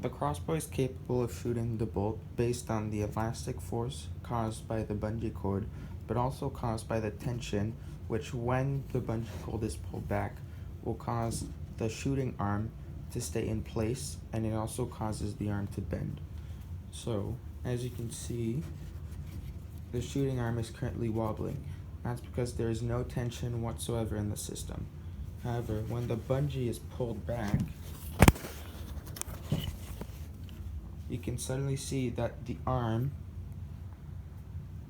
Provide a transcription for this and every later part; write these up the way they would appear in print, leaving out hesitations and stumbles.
The crossbow is capable of shooting the bolt based on the elastic force caused by the bungee cord, but also caused by the tension, which when the bungee cord is pulled back, will cause the shooting arm to stay in place, and it also causes the arm to bend. So, as you can see, the shooting arm is currently wobbling. That's because there is no tension whatsoever in the system. However, when the bungee is pulled back, you can suddenly see that the arm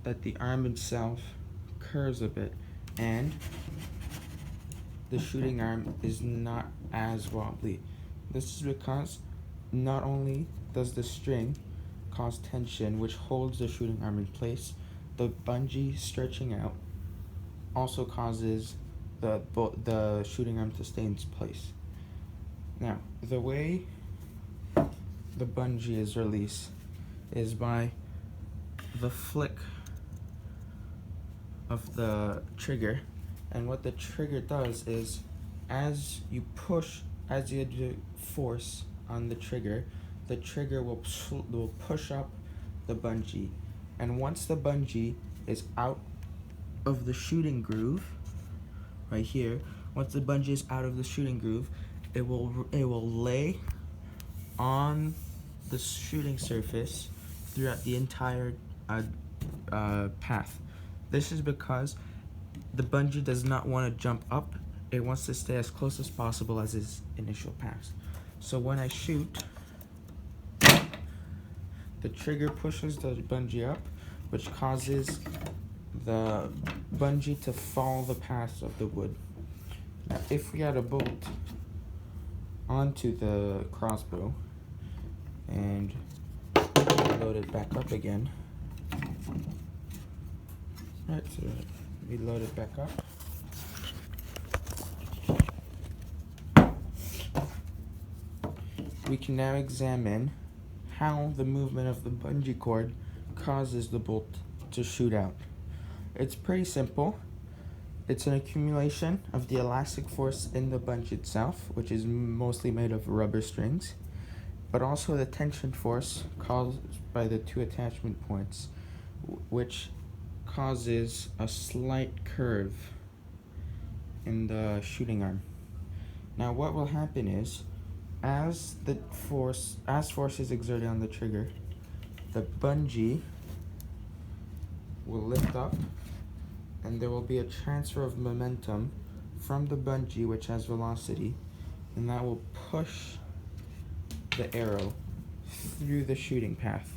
itself curves a bit, and the shooting arm is not as wobbly. This is because not only does the string cause tension, which holds the shooting arm in place, the bungee stretching out also causes the shooting arm to stay in place. Now, the way the bungee is released is by the flick of the trigger, and what the trigger does is as you do force on the trigger will push up the bungee, and once the bungee is out of the shooting groove right here, once the bungee is out of the shooting groove, it will lay on the shooting surface throughout the entire path. This is because the bungee does not want to jump up. It wants to stay as close as possible as its initial pass. So when I shoot, the trigger pushes the bungee up, which causes the bungee to follow the path of the wood. Now, if we add a bolt onto the crossbow and load it back up again, right, so we load it back up. We can now examine how the movement of the bungee cord causes the bolt to shoot out. It's pretty simple. It's an accumulation of the elastic force in the bungee itself, which is mostly made of rubber strings, but also the tension force caused by the two attachment points, which causes a slight curve in the shooting arm. Now what will happen is, as force is exerted on the trigger, the bungee will lift up, and there will be a transfer of momentum from the bungee, which has velocity, and that will push the arrow through the shooting path.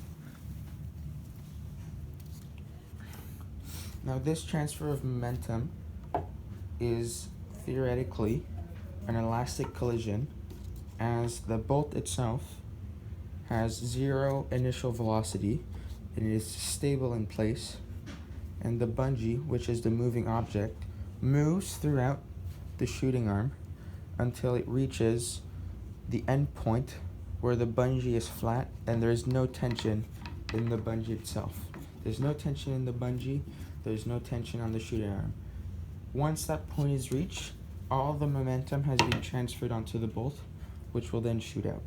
Now this transfer of momentum is theoretically an elastic collision, as the bolt itself has zero initial velocity and it is stable in place, and the bungee, which is the moving object, moves throughout the shooting arm until it reaches the end point where the bungee is flat and there is no tension in the bungee itself. There's no tension in the bungee, there's no tension on the shooting arm. Once that point is reached, all the momentum has been transferred onto the bolt, which will then shoot out.